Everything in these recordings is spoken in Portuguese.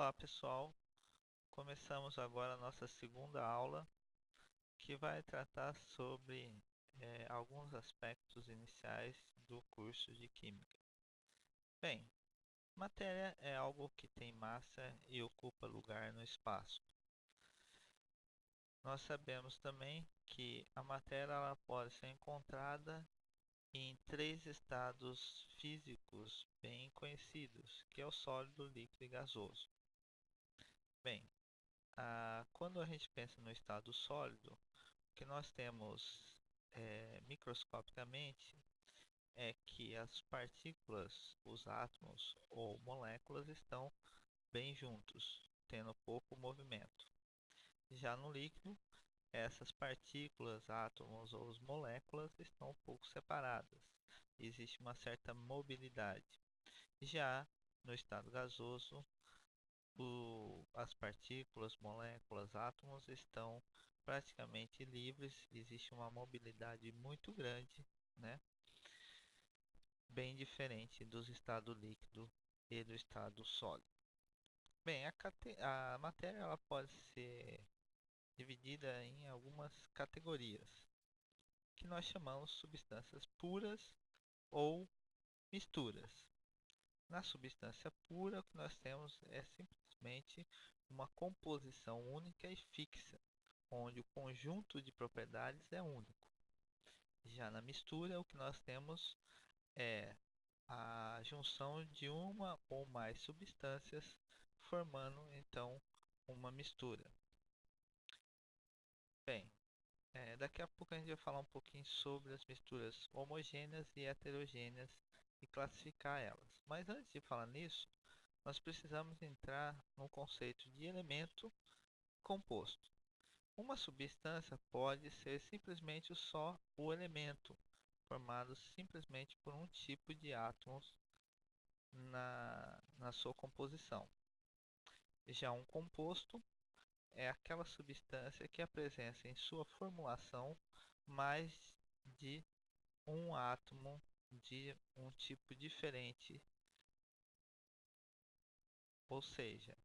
Olá pessoal, começamos agora a nossa segunda aula que vai tratar sobre alguns aspectos iniciais do curso de Química. Bem, matéria é algo que tem massa e ocupa lugar no espaço. Nós sabemos também que a matéria ela pode ser encontrada em três estados físicos bem conhecidos, que é o sólido, líquido e gasoso. Bem, quando a gente pensa no estado sólido, o que nós temos microscopicamente é que as partículas, os átomos ou moléculas estão bem juntos, tendo pouco movimento. Já no líquido, essas partículas, átomos ou moléculas estão um pouco separadas. Existe uma certa mobilidade. Já no estado gasoso, as partículas, moléculas, átomos estão praticamente livres, existe uma mobilidade muito grande, né? Bem diferente dos estados líquido e do estado sólido. Bem, a matéria ela pode ser dividida em algumas categorias, que nós chamamos substâncias puras ou misturas. Na substância pura, o que nós temos é simplesmente uma composição única e fixa, onde o conjunto de propriedades é único. Já na mistura, o que nós temos é a junção de uma ou mais substâncias, formando então uma mistura. Bem, daqui a pouco a gente vai falar um pouquinho sobre as misturas homogêneas e heterogêneas e classificar elas. Mas antes de falar nisso, nós precisamos entrar no conceito de elemento composto. Uma substância pode ser simplesmente só o elemento, formado simplesmente por um tipo de átomos na sua composição. Já um composto é aquela substância que apresenta em sua formulação mais de um átomo de um tipo diferente, ou seja,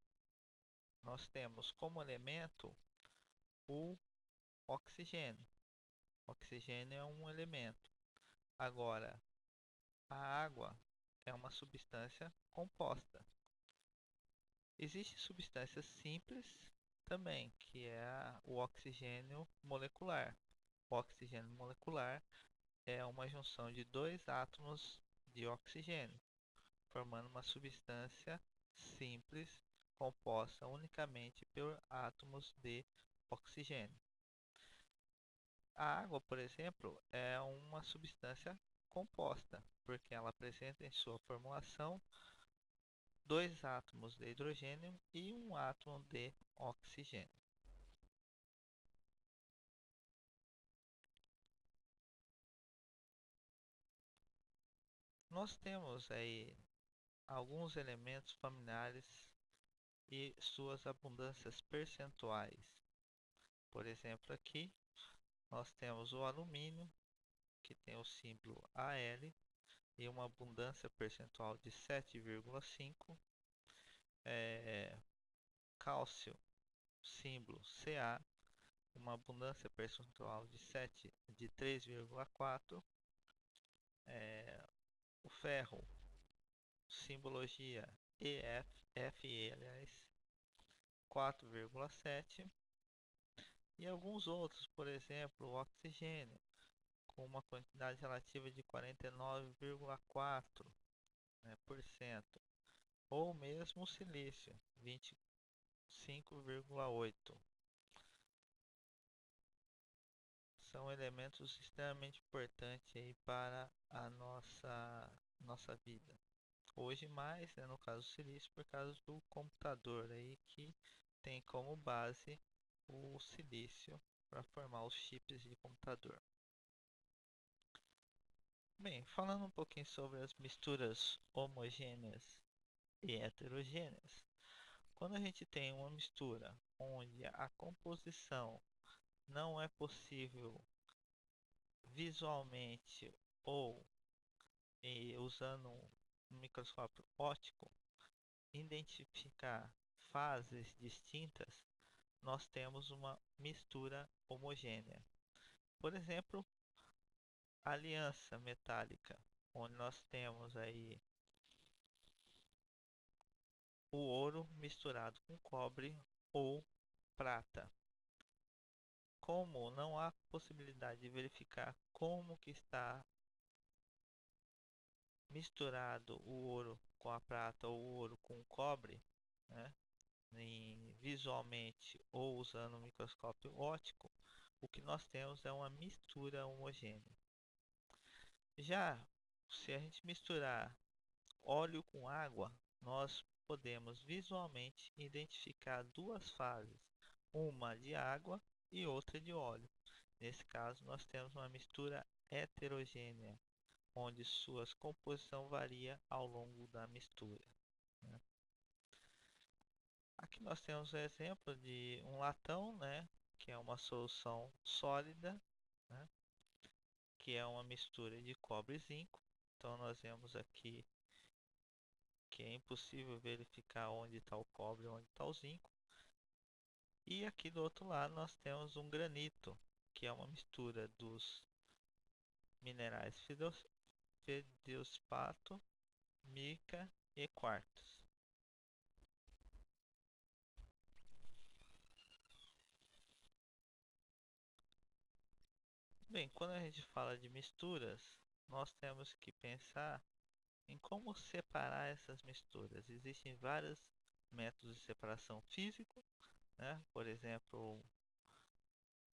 nós temos como elemento o oxigênio. O oxigênio é um elemento. Agora, a água é uma substância composta. Existem substâncias simples também, que é o oxigênio molecular. O oxigênio molecular é uma junção de dois átomos de oxigênio, formando uma substância simples composta unicamente por átomos de oxigênio. A água, por exemplo, é uma substância composta, porque ela apresenta em sua formulação dois átomos de hidrogênio e um átomo de oxigênio. Nós temos aí alguns elementos familiares e suas abundâncias percentuais. Por exemplo, aqui nós temos o alumínio, que tem o símbolo Al e uma abundância percentual de 7,5. Cálcio, símbolo Ca, uma abundância percentual de 3,4. O ferro, simbologia Fe, aliás, 4,7. E alguns outros, por exemplo, o oxigênio, com uma quantidade relativa de 49,4%, né, por cento, ou mesmo o silício, 25,8%. São elementos extremamente importantes aí para a nossa vida. Hoje mais, né, no caso do silício, por causa do computador aí que tem como base o silício para formar os chips de computador. Bem, falando um pouquinho sobre as misturas homogêneas e heterogêneas, quando a gente tem uma mistura onde a composição não é possível visualmente ou usando um microscópio óptico identificar fases distintas, nós temos uma mistura homogênea. Por exemplo, aliança metálica, onde nós temos aí o ouro misturado com cobre ou prata. Como não há possibilidade de verificar como que está misturado o ouro com a prata ou o ouro com o cobre, né, visualmente ou usando um microscópio óptico, o que nós temos é uma mistura homogênea. Já se a gente misturar óleo com água, nós podemos visualmente identificar duas fases, uma de água e outra de óleo. Nesse caso, nós temos uma mistura heterogênea, onde sua composição varia ao longo da mistura, né? Aqui nós temos o exemplo de um latão, né, que é uma solução sólida, né, que é uma mistura de cobre e zinco. Então nós vemos aqui que é impossível verificar onde está o cobre e onde está o zinco. E aqui do outro lado nós temos um granito, que é uma mistura dos minerais feldespato, mica e quartzo. Bem, quando a gente fala de misturas, nós temos que pensar em como separar essas misturas. Existem vários métodos de separação físico, né? Por exemplo,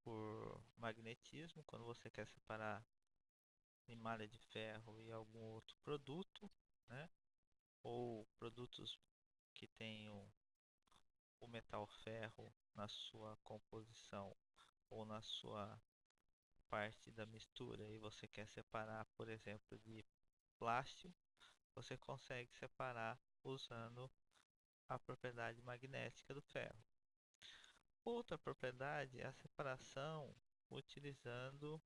por magnetismo, quando você quer separar malha de ferro e algum outro produto, né? Ou produtos que tenham o metal ferro na sua composição ou na sua parte da mistura e você quer separar, por exemplo, de plástico, você consegue separar usando a propriedade magnética do ferro. Outra propriedade é a separação utilizando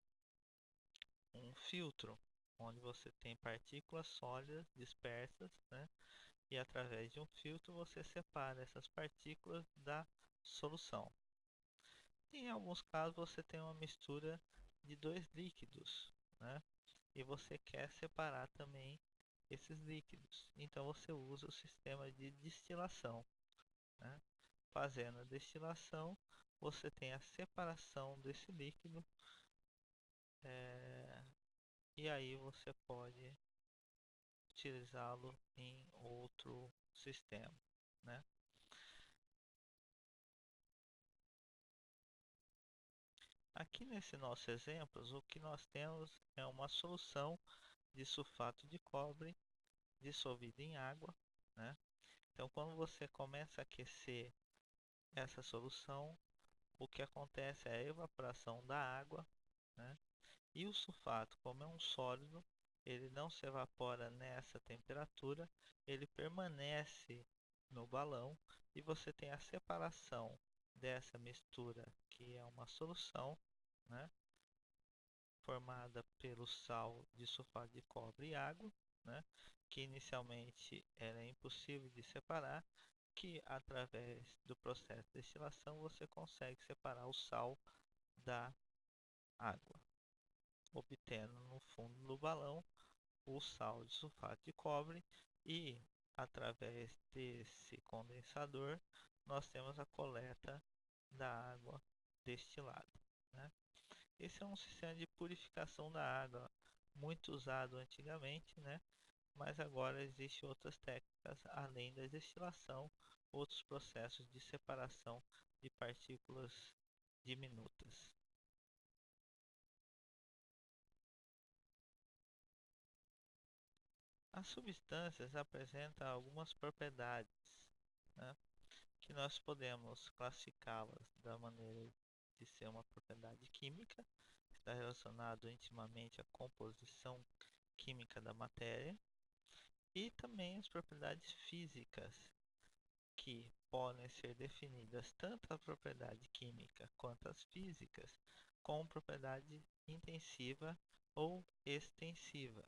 um filtro, onde você tem partículas sólidas dispersas, né? E através de um filtro você separa essas partículas da solução. Em alguns casos você tem uma mistura de dois líquidos, né? E você quer separar também esses líquidos. Então você usa o sistema de destilação, né? Fazendo a destilação, você tem a separação desse líquido, é, e aí você pode utilizá-lo em outro sistema, né? Aqui nesse nosso exemplo, o que nós temos é uma solução de sulfato de cobre dissolvido em água, né? Então, quando você começa a aquecer essa solução, o que acontece é a evaporação da água, né? E o sulfato, como é um sólido, ele não se evapora nessa temperatura, ele permanece no balão e você tem a separação dessa mistura, que é uma solução, né, formada pelo sal de sulfato de cobre e água, né, que inicialmente era impossível de separar, que através do processo de destilação você consegue separar o sal da água, obtendo no fundo do balão o sal de sulfato de cobre e através desse condensador nós temos a coleta da água destilada, né? Esse é um sistema de purificação da água muito usado antigamente, né? Mas agora existem outras técnicas além da destilação, outros processos de separação de partículas diminutas. As substâncias apresentam algumas propriedades, né, que nós podemos classificá-las da maneira de ser uma propriedade química, que está relacionado intimamente à composição química da matéria, e também as propriedades físicas, que podem ser definidas tanto a propriedade química quanto as físicas como propriedade intensiva ou extensiva.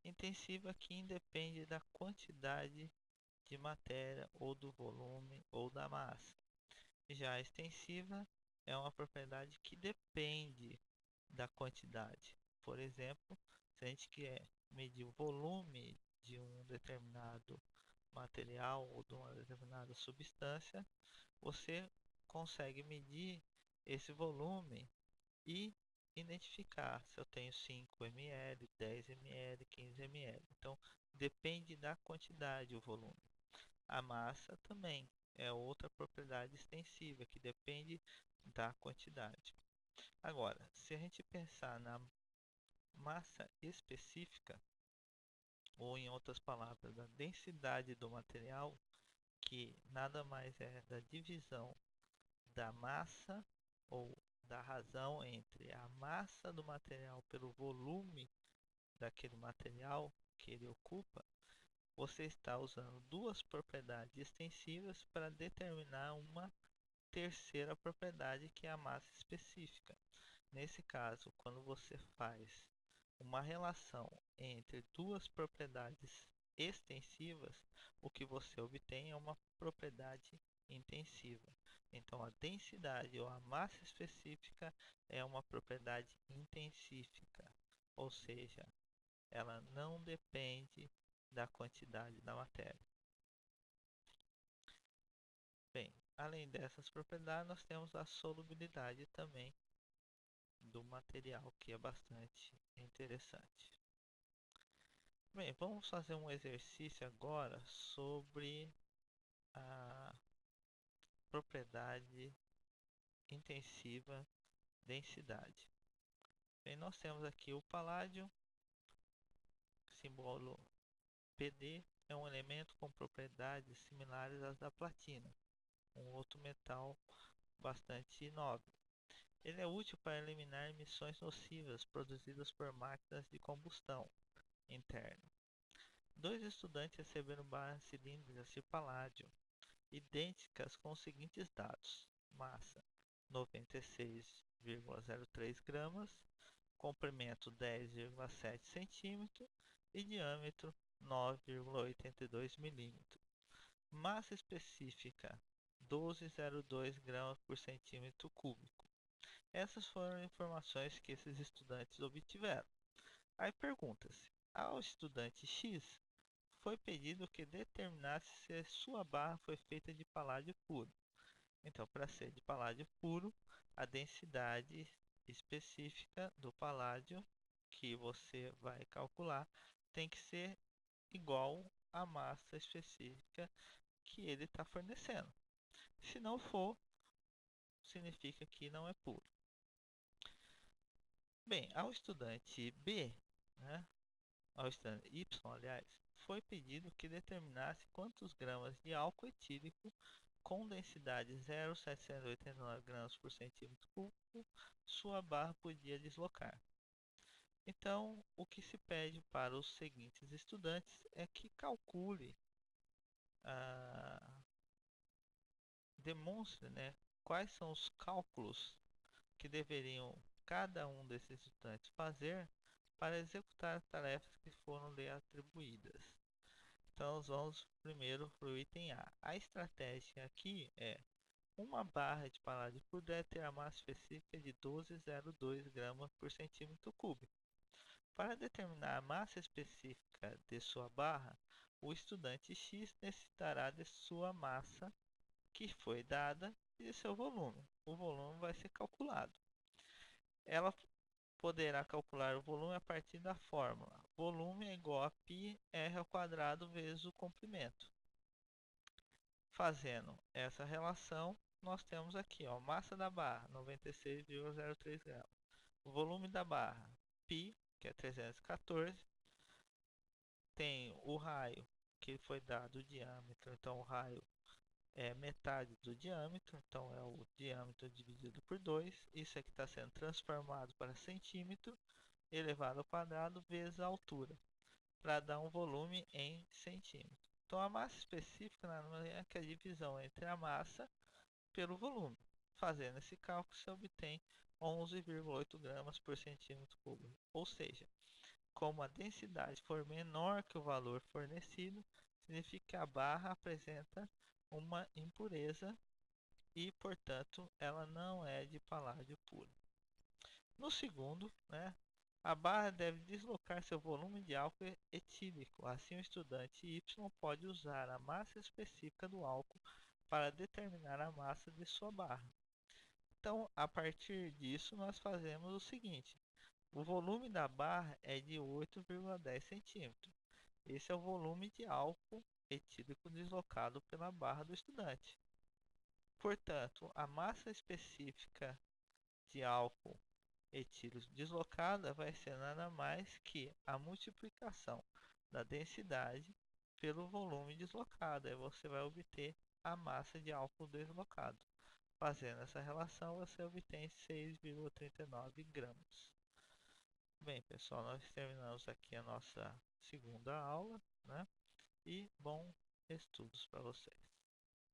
Intensiva que independe da quantidade de matéria ou do volume ou da massa. Já a extensiva é uma propriedade que depende da quantidade. Por exemplo, se a gente quer medir o volume de um determinado material ou de uma determinada substância, você consegue medir esse volume e identificar se eu tenho 5 ml, 10 ml, 15 ml. Então, depende da quantidade o volume. A massa também é outra propriedade extensiva que depende da quantidade. Agora, se a gente pensar na massa específica, ou em outras palavras, da densidade do material, que nada mais é da divisão da massa ou da razão entre a massa do material pelo volume daquele material que ele ocupa, você está usando duas propriedades extensivas para determinar uma terceira propriedade que é a massa específica. Nesse caso, quando você faz uma relação entre duas propriedades extensivas, o que você obtém é uma propriedade intensiva. Então, a densidade ou a massa específica é uma propriedade intensífica, ou seja, ela não depende da quantidade da matéria. Bem, além dessas propriedades, nós temos a solubilidade também do material, que é bastante interessante. Bem, vamos fazer um exercício agora sobre a propriedade intensiva densidade. Bem, nós temos aqui o paládio, símbolo Pd, é um elemento com propriedades similares às da platina, um outro metal bastante nobre. Ele é útil para eliminar emissões nocivas produzidas por máquinas de combustão interna. Dois estudantes receberam barras cilíndricas de paládio, idênticas com os seguintes dados: massa 96,03 gramas, comprimento 10,7 centímetros e diâmetro 9,82 milímetros. Massa específica 12,02 gramas por centímetro cúbico. Essas foram informações que esses estudantes obtiveram. Aí pergunta-se: ao estudante X foi pedido que determinasse se sua barra foi feita de paládio puro. Então, para ser de paládio puro, a densidade específica do paládio que você vai calcular tem que ser igual à massa específica que ele está fornecendo. Se não for, significa que não é puro. Bem, ao estudante B, né, ao estudante Y, aliás, foi pedido que determinasse quantos gramas de álcool etílico com densidade 0,789 gramas por centímetro cúbico sua barra podia deslocar. Então, o que se pede para os seguintes estudantes é que calcule, demonstre, né, quais são os cálculos que deveriam cada um desses estudantes fazer para executar as tarefas que foram lhe atribuídas. Então, nós vamos primeiro para o item A. A estratégia aqui é: uma barra de paládio puro deve ter a massa específica de 12,02 gramas por centímetro cúbico. Para determinar a massa específica de sua barra, o estudante X necessitará de sua massa, que foi dada, e de seu volume. O volume vai ser calculado. Ela poderá calcular o volume a partir da fórmula: volume é igual a πr ao quadrado vezes o comprimento. Fazendo essa relação, nós temos aqui, ó, massa da barra 96,03 gramas, o volume da barra π, que é 314, tem o raio que foi dado o diâmetro, então o raio é metade do diâmetro, então é o diâmetro dividido por 2. Isso aqui está sendo transformado para centímetro elevado ao quadrado vezes a altura, para dar um volume em centímetro. Então a massa específica nada mais é que a divisão entre a massa pelo volume. Fazendo esse cálculo, se obtém 11,8 gramas por centímetro cúbico. Ou seja, como a densidade for menor que o valor fornecido, significa que a barra apresenta uma impureza e, portanto, ela não é de paládio puro. No segundo, né, a barra deve deslocar seu volume de álcool etílico. Assim, o estudante Y pode usar a massa específica do álcool para determinar a massa de sua barra. Então, a partir disso, nós fazemos o seguinte: o volume da barra é de 8,10 centímetros. Esse é o volume de álcool etílico deslocado pela barra do estudante. Portanto, a massa específica de álcool etílico deslocada vai ser nada mais que a multiplicação da densidade pelo volume deslocado. Aí você vai obter a massa de álcool deslocado. Fazendo essa relação, você obtém 6,39 gramas. Bem, pessoal, nós terminamos aqui a nossa segunda aula, né? E bons estudos para vocês.